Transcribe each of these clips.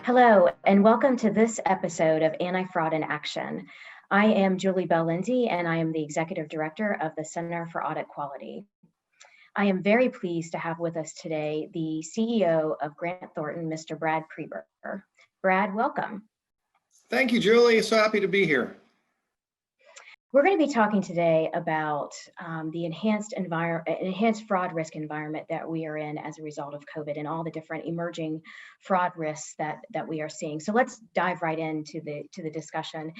Hello, and welcome to this episode of Anti-Fraud in Action. I am Julie Bell Lindsay, and I am the Executive Director of the Center for Audit Quality. I am very pleased to have with us today the CEO of Grant Thornton, Mr. Brad Preber. Brad, welcome. Thank you, Julie. So happy to be here. We're going to be talking today about the enhanced fraud risk environment that we are in as a result of COVID and all the different emerging fraud risks that we are seeing. So let's dive right into the discussion.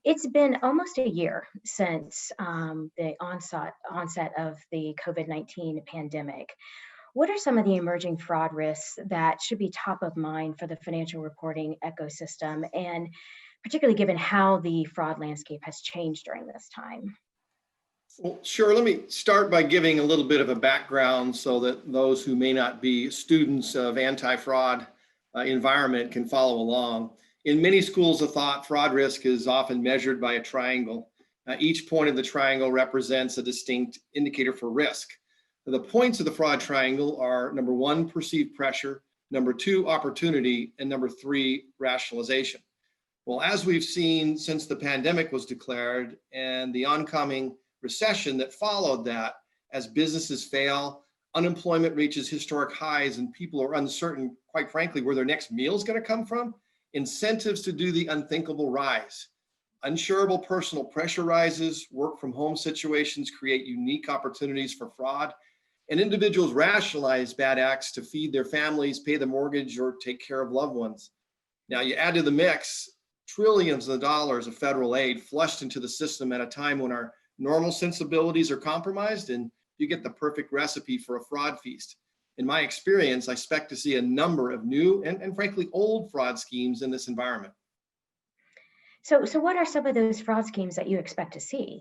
It's been almost a year since the onset of the COVID-19 pandemic. What are some of the emerging fraud risks that should be top of mind for the financial reporting ecosystem, and particularly given how the fraud landscape has changed during this time? Well, sure. Let me start by giving a little bit of a background so that those who may not be students of anti-fraud environment can follow along. In many schools of thought, fraud risk is often measured by a triangle. Each point of the triangle represents a distinct indicator for risk. The points of the fraud triangle are: number one, perceived pressure; number two, opportunity; and number three, rationalization. Well, as we've seen since the pandemic was declared and the oncoming recession that followed that, as businesses fail, unemployment reaches historic highs, and people are uncertain, quite frankly, where their next meal is going to come from, incentives to do the unthinkable rise. Unsurable personal pressure rises, work from home situations create unique opportunities for fraud, and individuals rationalize bad acts to feed their families, pay the mortgage, or take care of loved ones. Now, you add to the mix trillions of dollars of federal aid flushed into the system at a time when our normal sensibilities are compromised, and you get the perfect recipe for a fraud feast. In my experience, I expect to see a number of new and frankly old fraud schemes in this environment. So what are some of those fraud schemes that you expect to see?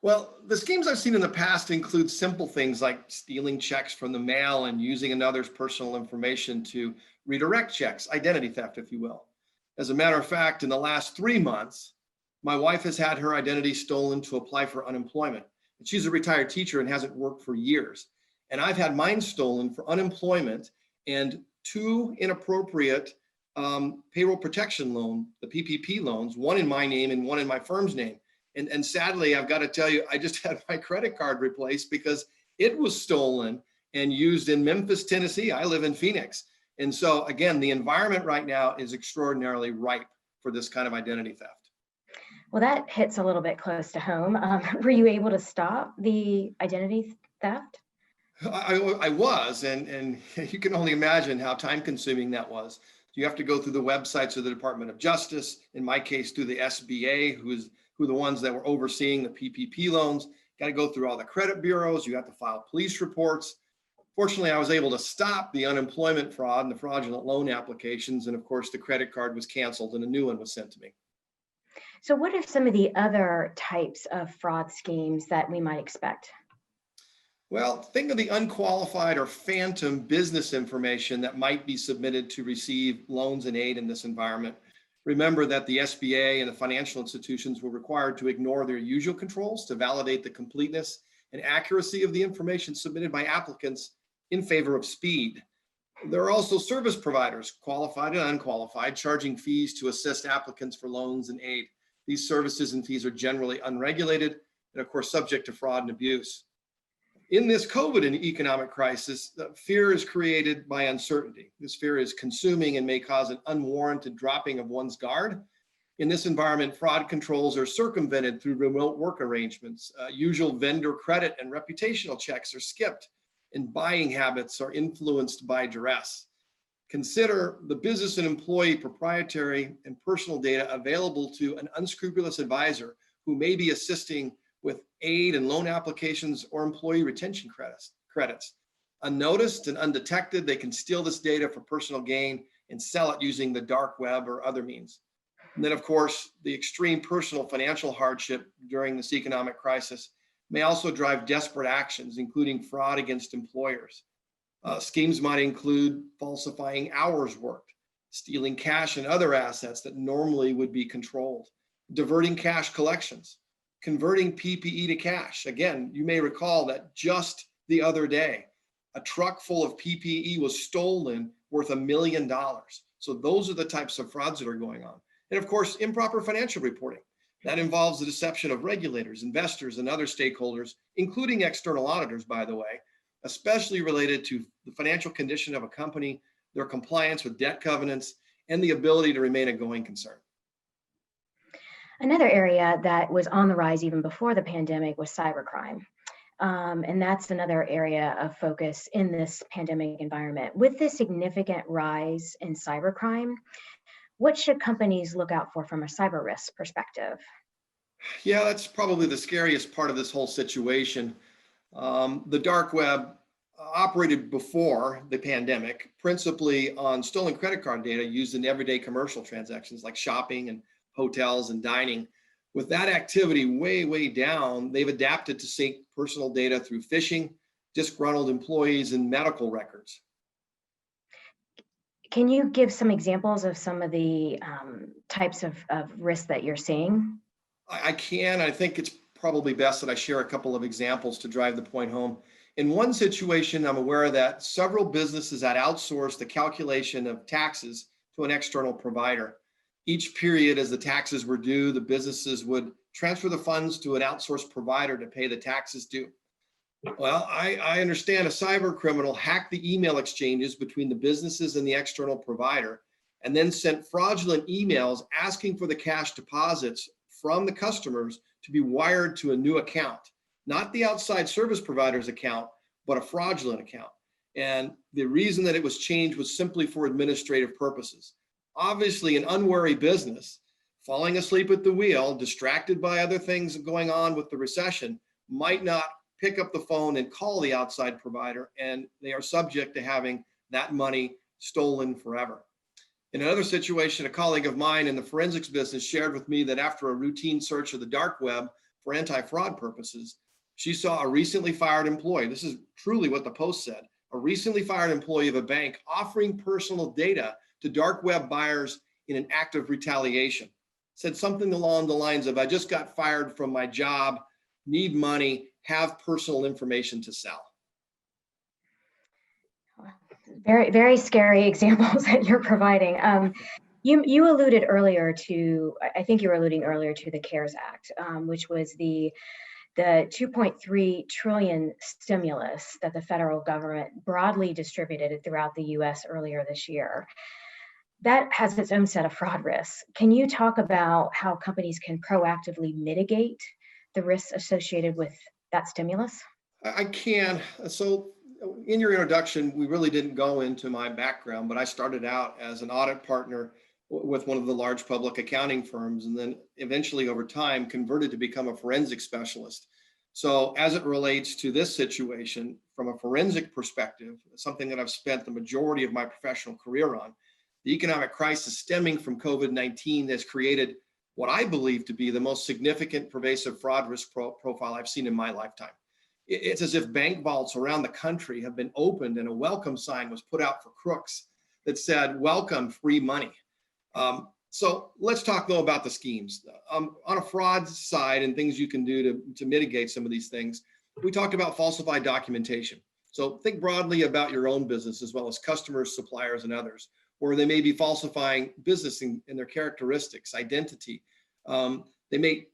Well, the schemes I've seen in the past include simple things like stealing checks from the mail and using another's personal information to redirect checks, identity theft, if you will. As a matter of fact, in the last 3 months, my wife has had her identity stolen to apply for unemployment. And she's a retired teacher and hasn't worked for years. And I've had mine stolen for unemployment and 2 inappropriate payroll protection loan, the PPP loans, one in my name and one in my firm's name. And sadly, I've got to tell you, I just had my credit card replaced because it was stolen and used in Memphis, Tennessee. I live in Phoenix. And so again, the environment right now is extraordinarily ripe for this kind of identity theft. Well, that hits a little bit close to home. Were you able to stop the identity theft? I was, and you can only imagine how time consuming that was. You have to go through the websites of the Department of Justice, in my case, through the SBA, who are the ones that were overseeing the PPP loans. Got to go through all the credit bureaus. You have to file police reports. Fortunately, I was able to stop the unemployment fraud and the fraudulent loan applications. And of course, the credit card was canceled and a new one was sent to me. So what are some of the other types of fraud schemes that we might expect? Well, think of the unqualified or phantom business information that might be submitted to receive loans and aid in this environment. Remember that the SBA and the financial institutions were required to ignore their usual controls to validate the completeness and accuracy of the information submitted by applicants in favor of speed. There are also service providers, qualified and unqualified, charging fees to assist applicants for loans and aid. These services and fees are generally unregulated and of course subject to fraud and abuse. In this COVID and economic crisis, fear is created by uncertainty. This fear is consuming and may cause an unwarranted dropping of one's guard. In this environment, fraud controls are circumvented through remote work arrangements. Usual vendor credit and reputational checks are skipped, and buying habits are influenced by duress. Consider the business and employee proprietary and personal data available to an unscrupulous advisor who may be assisting with aid and loan applications or employee retention credits. Unnoticed and undetected, they can steal this data for personal gain and sell it using the dark web or other means. And then, of course, the extreme personal financial hardship during this economic crisis may also drive desperate actions, including fraud against employers. Schemes might include falsifying hours worked, stealing cash and other assets that normally would be controlled, diverting cash collections, converting PPE to cash. Again, you may recall that just the other day, a truck full of PPE was stolen worth $1 million. So those are the types of frauds that are going on. And of course, improper financial reporting. That involves the deception of regulators, investors, and other stakeholders, including external auditors, by the way, especially related to the financial condition of a company, their compliance with debt covenants, and the ability to remain a going concern. Another area that was on the rise even before the pandemic was cybercrime. And that's another area of focus in this pandemic environment. With this significant rise in cybercrime, what should companies look out for from a cyber risk perspective? Yeah, that's probably the scariest part of this whole situation. The dark web operated before the pandemic, principally on stolen credit card data used in everyday commercial transactions like shopping and hotels and dining. With that activity way down, they've adapted to sync personal data through phishing, disgruntled employees, and medical records. Can you give some examples of some of the types of risks that you're seeing? I can. I think it's probably best that I share a couple of examples to drive the point home. In one situation, I'm aware that several businesses had outsourced the calculation of taxes to an external provider. Each period as the taxes were due, the businesses would transfer the funds to an outsourced provider to pay the taxes due. Well, I understand a cyber criminal hacked the email exchanges between the businesses and the external provider, and then sent fraudulent emails asking for the cash deposits from the customers to be wired to a new account, not the outside service provider's account, but a fraudulent account. And the reason that it was changed was simply for administrative purposes. Obviously, an unwary business, falling asleep at the wheel, distracted by other things going on with the recession, might not pick up the phone and call the outside provider, and they are subject to having that money stolen forever. In another situation, a colleague of mine in the forensics business shared with me that after a routine search of the dark web for anti-fraud purposes, she saw a recently fired employee. This is truly what the post said. A recently fired employee of a bank offering personal data to dark web buyers in an act of retaliation. Said something along the lines of, I just got fired from my job, need money, have personal information to sell. Very scary examples that you're providing. You alluded earlier to, I think you were alluding earlier to the CARES Act, which was the 2.3 trillion stimulus that the federal government broadly distributed throughout the US earlier this year. That has its own set of fraud risks. Can you talk about how companies can proactively mitigate the risks associated with that stimulus? I can. So in your introduction, we really didn't go into my background, but I started out as an audit partner with one of the large public accounting firms, and then eventually over time converted to become a forensic specialist. So as it relates to this situation, from a forensic perspective, something that I've spent the majority of my professional career on, the economic crisis stemming from COVID-19 has created what I believe to be the most significant pervasive fraud risk profile I've seen in my lifetime. It's as if bank vaults around the country have been opened and a welcome sign was put out for crooks that said, welcome, free money. So let's talk though about the schemes. On a fraud side and things you can do to mitigate some of these things, we talked about falsified documentation. So think broadly about your own business as well as customers, suppliers, and others, where they may be falsifying business in their characteristics, identity. They may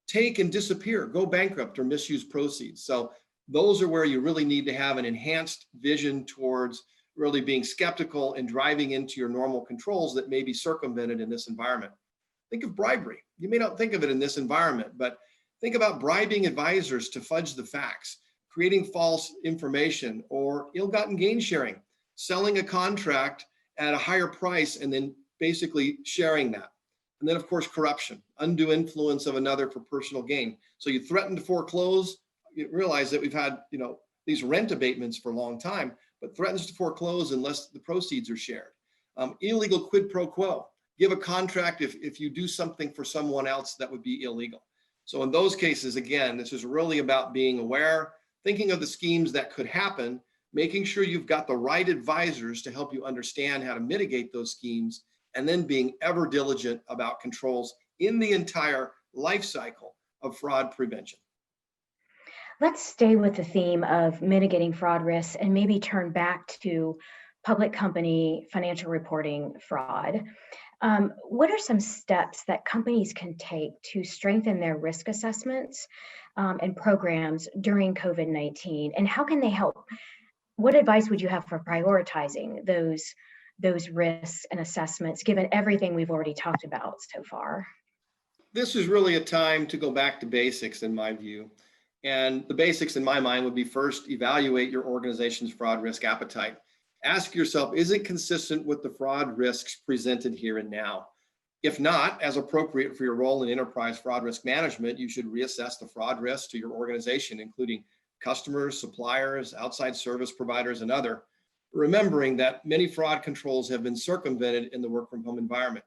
take and disappear, go bankrupt, or misuse proceeds. So those are where you really need to have an enhanced vision towards really being skeptical and driving into your normal controls that may be circumvented in this environment. Think of bribery. You may not think of it in this environment, but think about bribing advisors to fudge the facts, creating false information, or ill-gotten gain sharing, selling a contract at a higher price and then basically sharing that. And then of course, corruption, undue influence of another for personal gain. So you threaten to foreclose, you realize that we've had, these rent abatements for a long time, but threatens to foreclose unless the proceeds are shared. Illegal quid pro quo, give a contract if you do something for someone else that would be illegal. So in those cases, again, this is really about being aware, thinking of the schemes that could happen, making sure you've got the right advisors to help you understand how to mitigate those schemes, and then being ever diligent about controls in the entire life cycle of fraud prevention. Let's stay with the theme of mitigating fraud risks and maybe turn back to public company financial reporting fraud. What are some steps that companies can take to strengthen their risk assessments and programs during COVID-19? And how can they help? What advice would you have for prioritizing those risks and assessments, given everything we've already talked about so far? This is really a time to go back to basics, in my view. And the basics, in my mind, would be first, evaluate your organization's fraud risk appetite. Ask yourself, is it consistent with the fraud risks presented here and now? If not, as appropriate for your role in enterprise fraud risk management, you should reassess the fraud risks to your organization, including customers, suppliers, outside service providers, and other, remembering that many fraud controls have been circumvented in the work from home environment.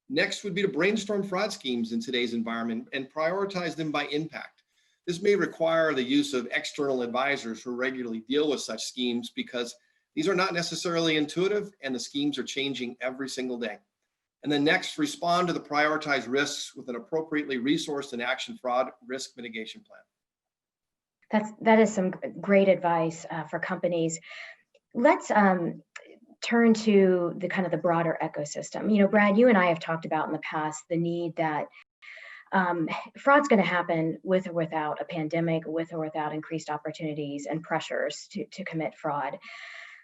Next would be to brainstorm fraud schemes in today's environment and prioritize them by impact. This may require the use of external advisors who regularly deal with such schemes because these are not necessarily intuitive and the schemes are changing every single day. And then next, respond to the prioritized risks with an appropriately resourced and action fraud risk mitigation plan. That is some great advice for companies. Let's turn to the kind of the broader ecosystem. You know, Brad, you and I have talked about in the past the need that fraud's going to happen with or without a pandemic, with or without increased opportunities and pressures to commit fraud.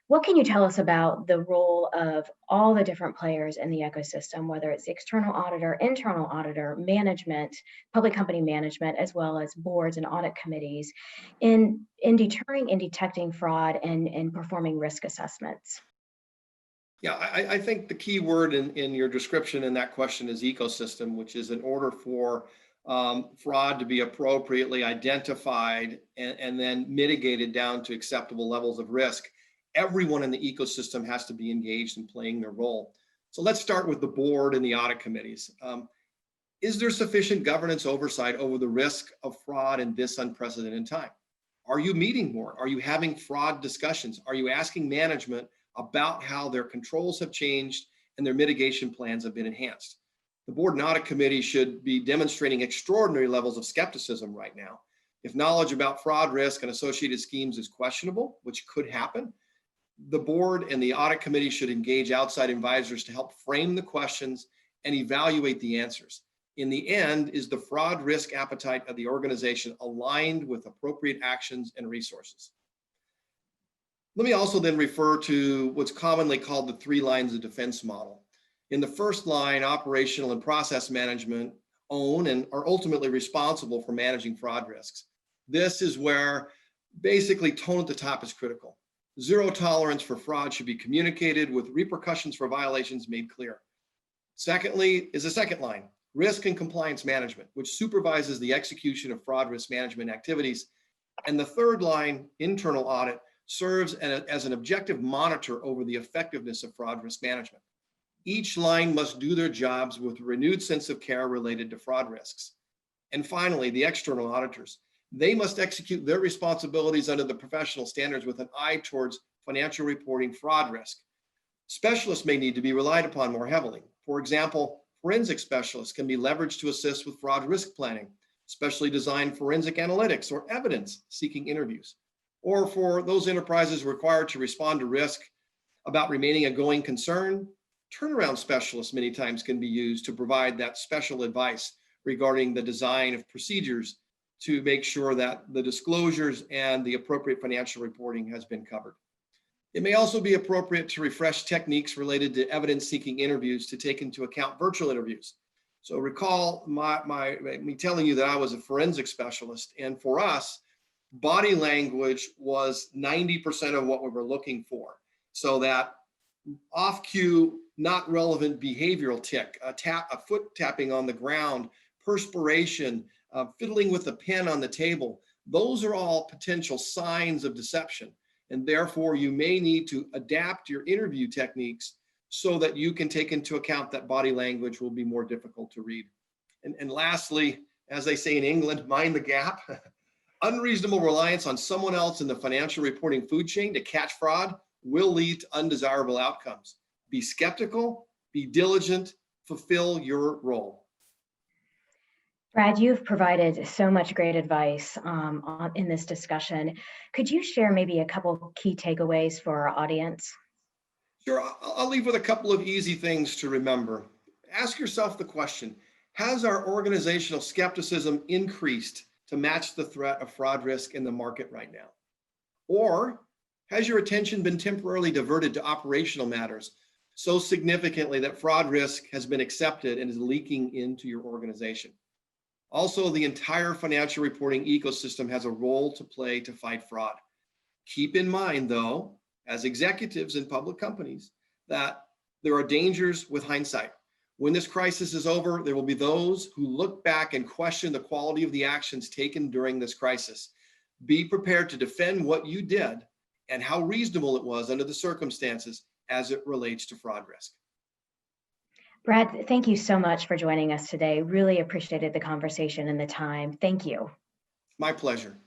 What can you tell us about the role of all the different players in the ecosystem, whether it's the external auditor, internal auditor, management, public company management, as well as boards and audit committees in deterring and detecting fraud and performing risk assessments? Yeah, I think the key word in your description in that question is ecosystem, which is in order for fraud to be appropriately identified and then mitigated down to acceptable levels of risk. Everyone in the ecosystem has to be engaged in playing their role. So let's start with the board and the audit committees. Is there sufficient governance oversight over the risk of fraud in this unprecedented time? Are you meeting more? Are you having fraud discussions? Are you asking management about how their controls have changed and their mitigation plans have been enhanced? The board and audit committee should be demonstrating extraordinary levels of skepticism right now. If knowledge about fraud risk and associated schemes is questionable, which could happen, the board and the audit committee should engage outside advisors to help frame the questions and evaluate the answers. In the end, is the fraud risk appetite of the organization aligned with appropriate actions and resources? Let me also then refer to what's commonly called the 3 lines of defense model. In the first line, operational and process management own and are ultimately responsible for managing fraud risks. This is where basically tone at the top is critical. Zero tolerance for fraud should be communicated with repercussions for violations made clear. Secondly is the second line, risk and compliance management, which supervises the execution of fraud risk management activities. And the third line, internal audit, serves as an objective monitor over the effectiveness of fraud risk management. Each line must do their jobs with a renewed sense of care related to fraud risks. And finally, the external auditors. They must execute their responsibilities under the professional standards with an eye towards financial reporting fraud risk. Specialists may need to be relied upon more heavily. For example, forensic specialists can be leveraged to assist with fraud risk planning, specially designed forensic analytics or evidence-seeking interviews. Or for those enterprises required to respond to risk about remaining a going concern, turnaround specialists many times can be used to provide that special advice regarding the design of procedures to make sure that the disclosures and the appropriate financial reporting has been covered. It may also be appropriate to refresh techniques related to evidence-seeking interviews to take into account virtual interviews. So recall me telling you that I was a forensic specialist, and for us, body language was 90% of what we were looking for. So that off-cue, not relevant behavioral tick, a foot tapping on the ground, perspiration, fiddling with a pen on the table, those are all potential signs of deception. And therefore, you may need to adapt your interview techniques so that you can take into account that body language will be more difficult to read. And lastly, as they say in England, mind the gap. Unreasonable reliance on someone else in the financial reporting food chain to catch fraud will lead to undesirable outcomes. Be skeptical, be diligent, fulfill your role. Brad, you've provided so much great advice in this discussion. Could you share maybe a couple key takeaways for our audience? Sure, I'll leave with a couple of easy things to remember. Ask yourself the question, has our organizational skepticism increased to match the threat of fraud risk in the market right now? Or has your attention been temporarily diverted to operational matters so significantly that fraud risk has been accepted and is leaking into your organization? Also, the entire financial reporting ecosystem has a role to play to fight fraud. Keep in mind, though, as executives in public companies, that there are dangers with hindsight. When this crisis is over, there will be those who look back and question the quality of the actions taken during this crisis. Be prepared to defend what you did and how reasonable it was under the circumstances as it relates to fraud risk. Brad, thank you so much for joining us today. Really appreciated the conversation and the time. Thank you. My pleasure.